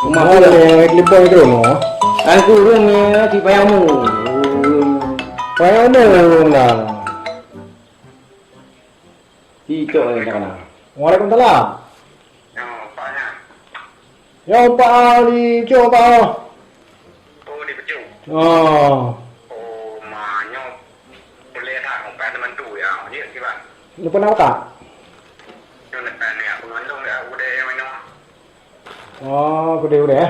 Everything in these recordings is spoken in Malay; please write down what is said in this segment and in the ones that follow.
Mau le klipon itu no. Aku rumah di payamu. Payamu nah. Itu yang tak kenal. Waalaikumsalam. Yang paknya, Ya Pak Ali, coba. oh di Beju. Oh, Oh, maknya boleh tak kompen teman tu ya, dia kira. lu pernah tak? Yang depan ni aku ngandung ya, aku dah mana. Oh, udah ya.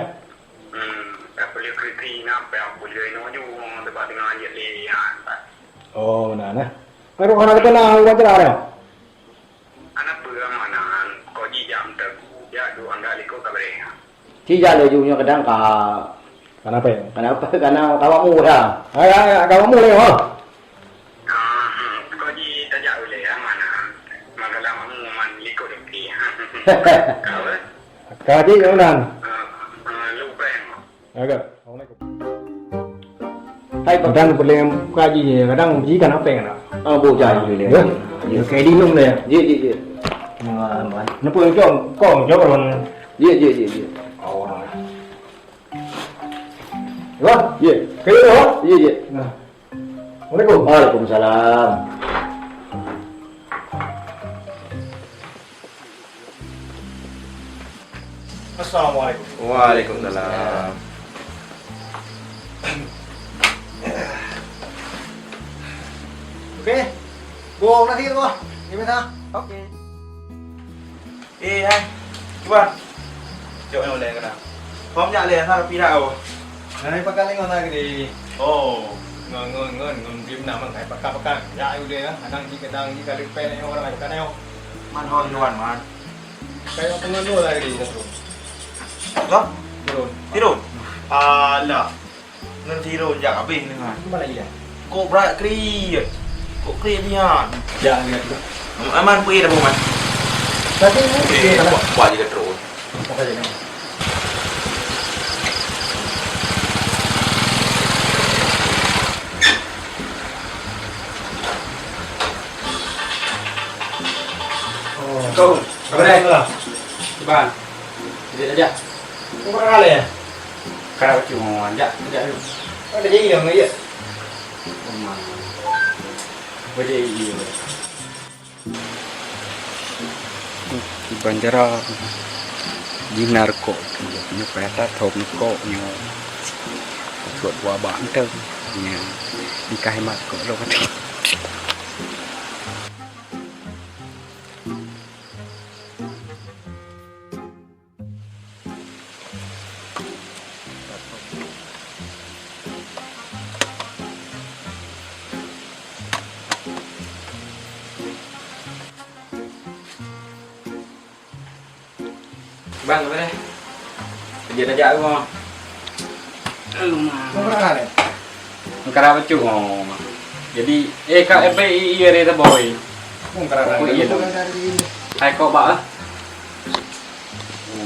Aku boleh kiri nak, aku boleh noju tempat dengan dia lihat. Oh, nah. Baru kana kita na wajar ada. Anak pura mana kau jam ter, ya dua anda liko kabarnya. Cija lejunya kadang kah. Kenapa ya? Kenapa? Karena kawamu dah. Kamu mulai oh. Kau tak jauh le mana, magalang kamu man liko deki. Kau Kaji unan. lupa yang. Agak. Assalamualaikum. Hai Kadang boleh kaji kadang biji kan apa ya? bocah itu le. Ya kayak di nung deh. Ye. Nó pun con cho còn Ye. Vâng, Ye. cái đó. Ye. Assalamualaikum. Waalaikumsalam. Assalamualaikum. Waalaikumsalam. Oke. Buông nó thiên thôi. Gimana ta? Oke. Hai. Cuba. Jom yang boleh kena. Pom jak le ha pi dah. Này pakai lengan lagi di. Oh. Ngon game nama kayak pakai. Ya udah ya. Anang jika lupa nih orang lain kan yo. Man hon luan man. Kayak pengen dulu lagi di terus. Loh, Turun. tirun. Alah. Nan tirun jak habis ni man. Gimana lagi ya? Kok berat kri. Kok kri dia. Ya lihat juga. Aman pi dah man. Tapi ini Buat je terus. apa aja nih? Kau. Berapa lah? Ban. Dia aja. Kau pernah kali ya? Kalau cuma aja dulu. Ada jadi yang ya? Boleh iya. Di Banjaran di narko như peta thộp cổ như chuột qua bản trơn như đi cài mặt cổ đâu có Bang, apa deh? Kerja aja aku mau. Kau pernah kali? Angkara apa cuy? Jadi, KFI iya deh boy. Kau pernah Oh, kali? iya dong. Dari Hai kok bak?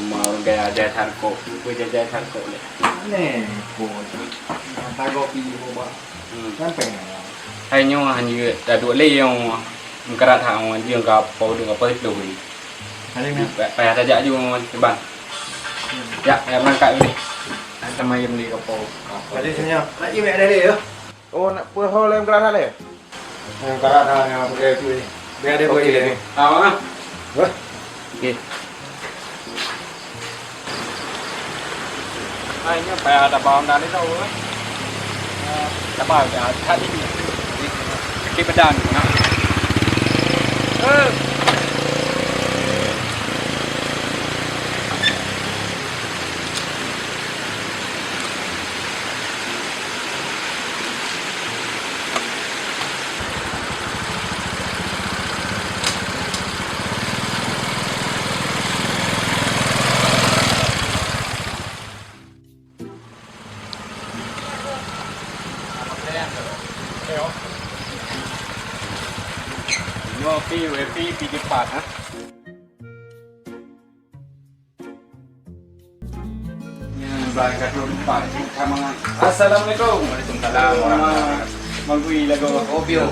Mau gaya jajan kok, gue jajan kok deh. Nih, bocah. Mata kopi boba. Kan pengen. Hai nyo hanya dah dua leh yang angkara thang yang kau pau dengan apa itu doi. Ada yang Payah saja juga bang. Ya, berangkat ini. sama yang beli kapau. Tadi senyap. Lagi mẹ đây đi á. Oh, nak pun hol yang keras le. Yang karat yang pakai itu ini. Biar dia pakai ini. Tahu ah? Wah. Oke. Ayo, payah ada bawang dari đâu á? Đã bảo để tadi cái badan nah. Ngopi, WP, di depan, ha? Berangkat dulu depan, kamangan. Assalamualaikum. Waalaikumsalam warahmatullahi wabarakatuh. Mangui lagu Opio.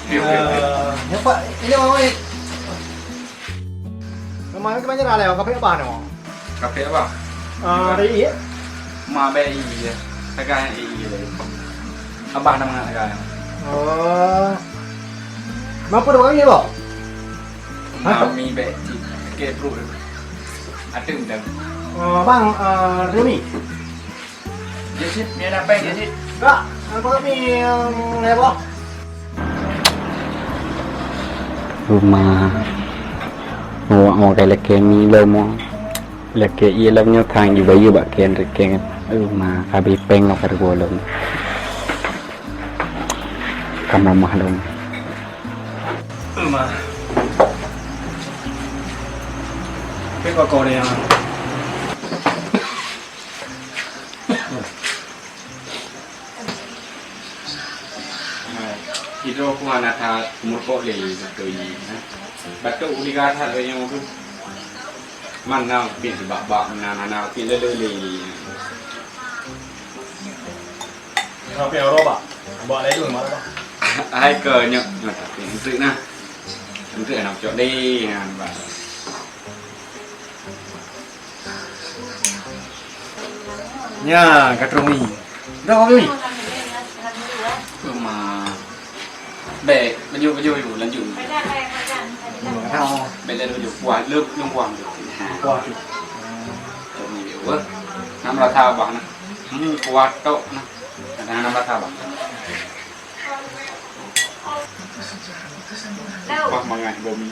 Ya Pak, ini mau ini. Kemarin ke Banjar ada, kafe apa nih mau? kafe apa? Ada iya. Ma be iya. Tagay iya. Abah nama tagay. Oh. Mampu dong ini loh. Ma mi be ke pro. Atem dah. Bang, Rumi. Jadi ni ada apa jadi? Enggak, aku ini heboh. Rumah mau cái là cái mi lâu mo là cái ia lâu nhau thang như vậy bạn kia rồi cái mà phải bị pen nó phải gồm luôn cầm lòng mà luôn Mà. Cái cô này à. Hidro ko na tha murko le to yi na bat to uliga tha le yo tu man na pin ba na pin le le Nó phải rồi bà. Bỏ lấy đường mà đó. ai cờ nhở nhở ta pin tự na tự nào chỗ đi và Nha, cái Rumi. Đâu Rumi? mà bè bao nhiêu lần dùng Thao bè lên bao nhiêu quả lương quàng được qua thì chỗ này biểu quá năm là thao bằng nè quả tậu nè năm là thao bằng hoặc mà ngày gồm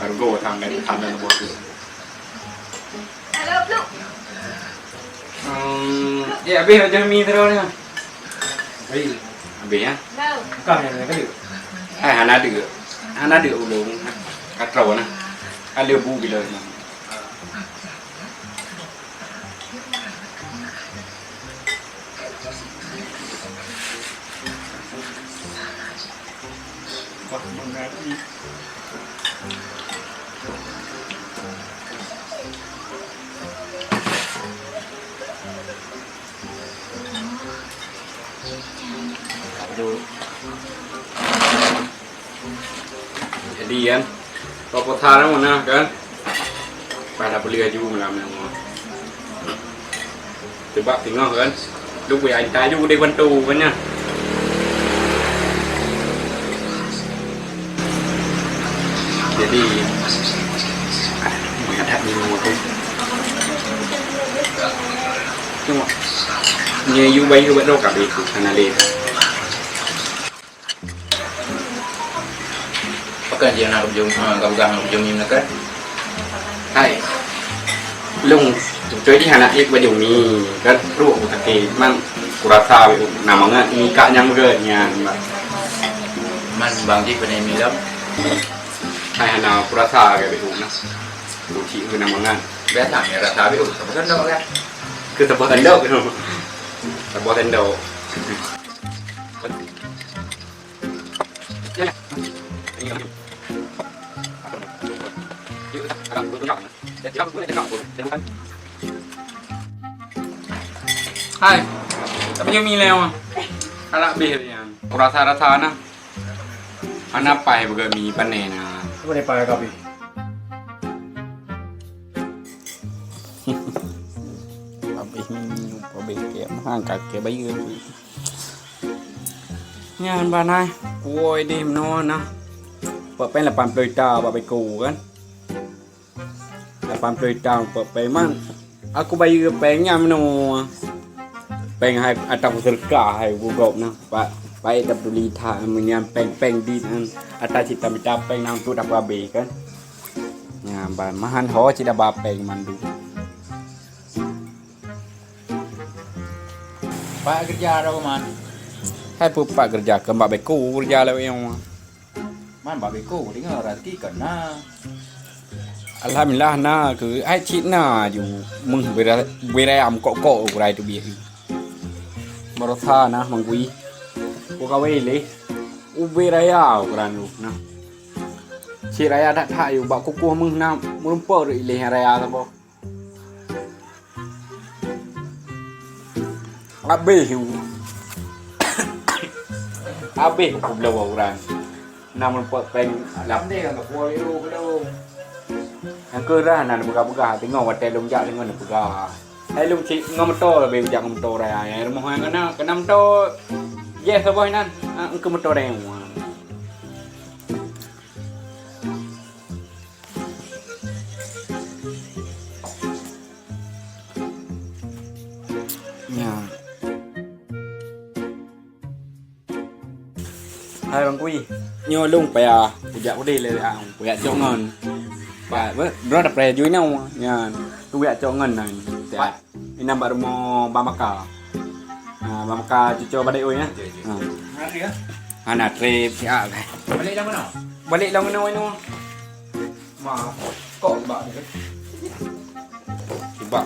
cả gỗ thằng này thằng này là một người ya bây giờ chơi mi thôi nha bây bây á cầm này cái điều hana được uống cắt trâu nè ăn liều bu bị lời mà jadi kan kalau potharan mana kan pada beli aja malam yang mau coba tengok kan lúc về anh trai juga đi quan tu kan nha jadi ada ni mau tu cuma ni you bay you đâu cả bị thằng này Bukan dia nak berjum, gabung berjum ni nak kan? Hai, lung cuy di anak ik berjum ni kan ruh utake man kurasa namanya ni kak nyam ke nya Man bang ji pada ni lắm. hai anak kurasa ke betul na uci ke namanya Bé thằng này là thả biết không có đâu ra. ke tempat anda ke tempat anda Hai, tapi yang milih mah, kalau biarnya, rasa na, anak pai juga mi panena. Cái này phải copy. bị kém hàng cả cái bây giờ Nha bà này, cùi đêm nó nè, vợ bên là bàn đời trào bà bị cù kan, là bàn đời trào vợ bên man, aku bây bên nham nó, bên hai atau serka hai gugop nè, pak pai đập đuôi thả mình nham bên đi ăn, ata cita mita bên nam tu đập bà bể kan, nha bà mahan ho chỉ đập bà bên man du. Pak kerja đâu man? Hai pupak kerja ke mbak beku kerja lah yang. Man bảo cô của tiếng là kỹ cẩn na. Alhamdulillah na cứ ai chị na dù mừng về đây am cọ của đây tụi biết. Marotha na mang quý. Cô cao về lấy. Về đây à của anh luôn na. Chị raya đã thả dù bảo cô mừng na muốn bơ rồi lấy raya sao bao. Abe hiu. Abe cũng lâu rồi. Namun pot peng lắm đây là cô yêu cái đâu Kerah nak buka-buka tengok hotel lung jak dengan buka. Hai lung cik ngom motor be jak ngom motor ai. Rumah yang kena motor. Yes boy nan. Engke motor yang. Ya. Hai bang Kui. Nyo lung pa ya. Pujak udi le ang. Pujak jongon. Ba bro da pre jui nau nha tu ya cho ngân này tại ini baru mau bamaka bamaka cucu badai oi ya Hari ya. anak trip ya kai Balik dah mana? balik long no no Ma, kok bak ni? coba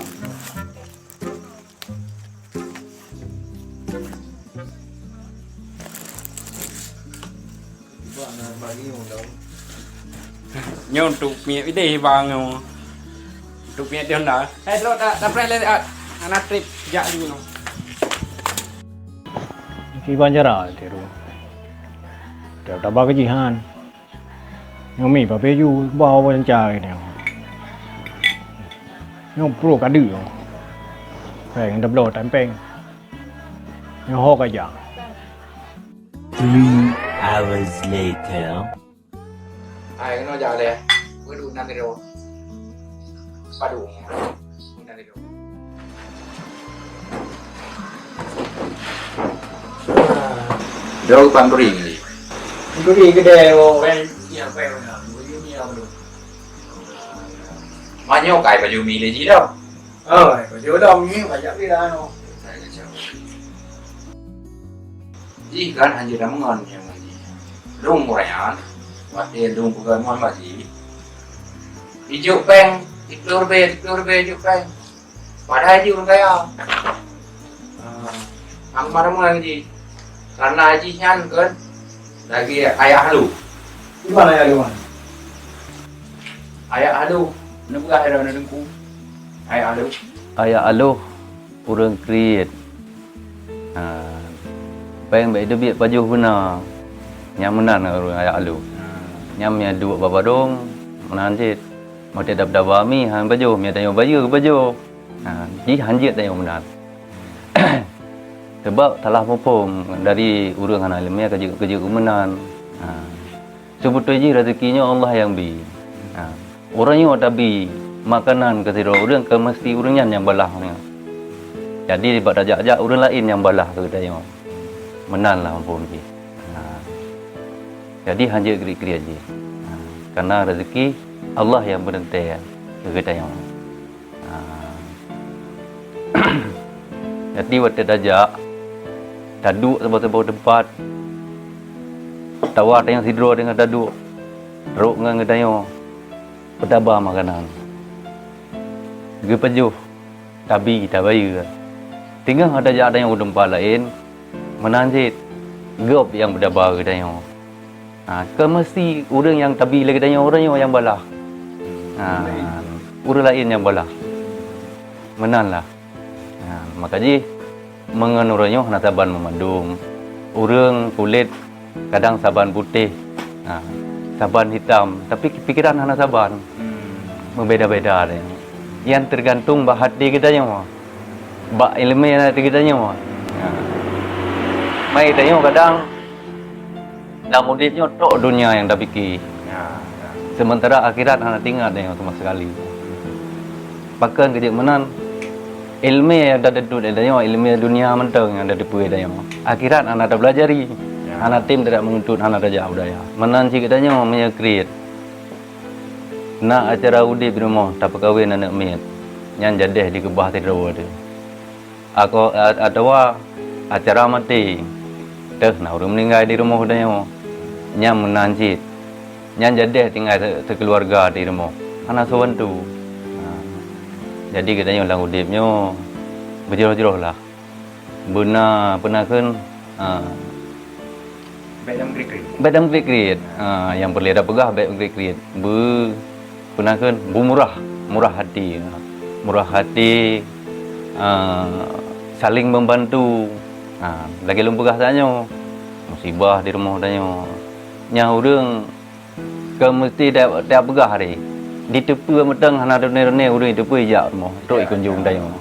Buat nak bagi undang. nyon tu punya ide bang tu punya dia ndak lo da pre le anak trip ya dulu no Khi ban jara thì rồi đều đã ba cái gì han nhưng mình bảo bây giờ bao bên trời này nhưng pro cả đứa phải đập đồ tạm beng nhưng ho cái gì 3 hours later. ai nó giờ le với đủ năm rồi ba đủ năm rồi Đâu pan beri. Itu di gede kan yang pel na, begini yang dulu. Banyak kai baju mi le ji đâu. Baju dong ni banyak di dah no. Ji kan hanya dah mengon yang ni. Lung murayan. Waktu lung bukan mon masih. Hijau peng, iklur be hijau peng. Padahal hijau kaya. Ang mana mengan ji. Karena haji nyan kan lagi ayah lu. Di mana ya lu? Ayah lu. Nak buka hera nak dengku. Ayah lu. Ayah aloh urang create peng baik debit baju guna yang menan urang ayah aloh nyam ya dua baba dong menanjit mau tidak dapat mi han baju mi tayo baju ji hanjit tayo menan sebab telah mempom dari urang anak ilmiah kerja kemenan sebetulnya rezekinya Allah yang bi orangnya ada bi makanan ke siro urang ke mesti urangnya yang balah ni jadi daripada ajak-ajak urang lain yang balah ke dia menan lah mempom ji jadi hanya kiri-kiri aja karena rezeki Allah yang menentukan ke dia jadi waktu dajak daduk sebuah tempat tawar yang sidro dengan daduk teruk dengan gedayo pedaba makanan ge pejuh tabi tabayu tinggal ada yang tempat lain menanjit gop yang pedaba gedayo ke mesti orang yang tabi lagi gedayo orang yang balah orang lain yang balah menanlah makanya mengenurnya hana saban memandung urang kulit kadang saban putih saban hitam tapi pikiran hana saban berbeda-beda deh yang tergantung bah hati kita nya bah ilmu yang hati kita nya mai tanya kadang dalam hidupnya tok dunia yang dah fikir sementara akhirat hana tinggal deh sama sekali bahkan kerja menan ilmu yang ada duduk dalam ilmu dunia mentang yang ada di puai dalam akhirat anak dah belajari anak tim tidak menuntut anak dah jauh daya menanci katanya menyekrit nak acara udip di rumah tak perkahwin anak mit yang jadeh di kebah tidur tu aku ada acara mati dah nak orang meninggal di rumah daya yang menanci yang jadeh tinggal sekeluarga di rumah anak sewantu jadi katanya orang udipnya berjeroh-jeroh lah benar kan bedam krik-krik yang berleda pegah bedam krik-krik benar kan murah hati saling membantu lagi lumpegah tanya musibah di rumah tanya nya orang ke mesti dah pegah hari di tepu meteng hana rene urang tepu ya mo tok kunjung dai mo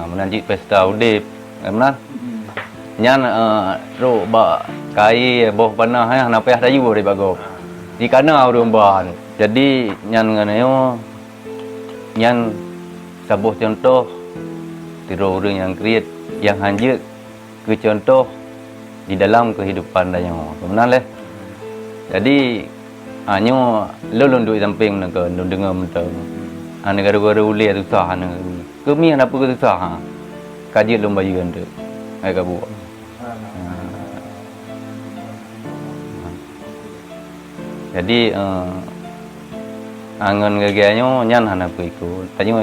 menanji pesta udip mana nyan ro ba kai boh panah hana payah dayu dari bago di kana urang ban jadi nyan nganeo nyan sebuah contoh tiru orang yang kreat yang hanya ke contoh di dalam kehidupan dia benar leh jadi hanya lulun duit samping nak dengar mentang negara-negara uliah susah kami apa ke susah kaji lomba juga tu mereka buat jadi angan gaganya nyan hana ikut tanya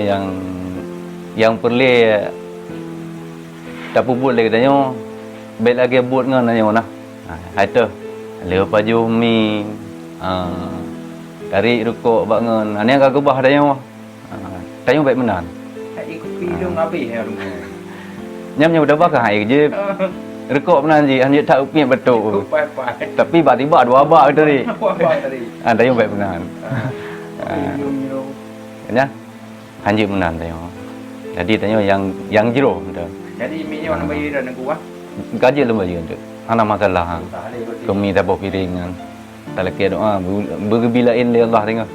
yang perlu tak buat lagi tanya baik lagi buat ngan tanya nah hai tu leo baju mi dari rukuk bangun ani agak gubah tanya tanya baik menan ikut hidung api ya rumah. nyam dah bakal hai je rukuk menan je hanya tak upi betul tapi tiba-tiba dua bak tadi tanya baik menan ya hanya menan tanya jadi tanya yang jero betul Jadi minyak mana bayi dah nak kuah? Gaji lembut je tu. Ana masalah. Kami tak bawa piringan. Tak laki doa bergebilain le Allah tengok.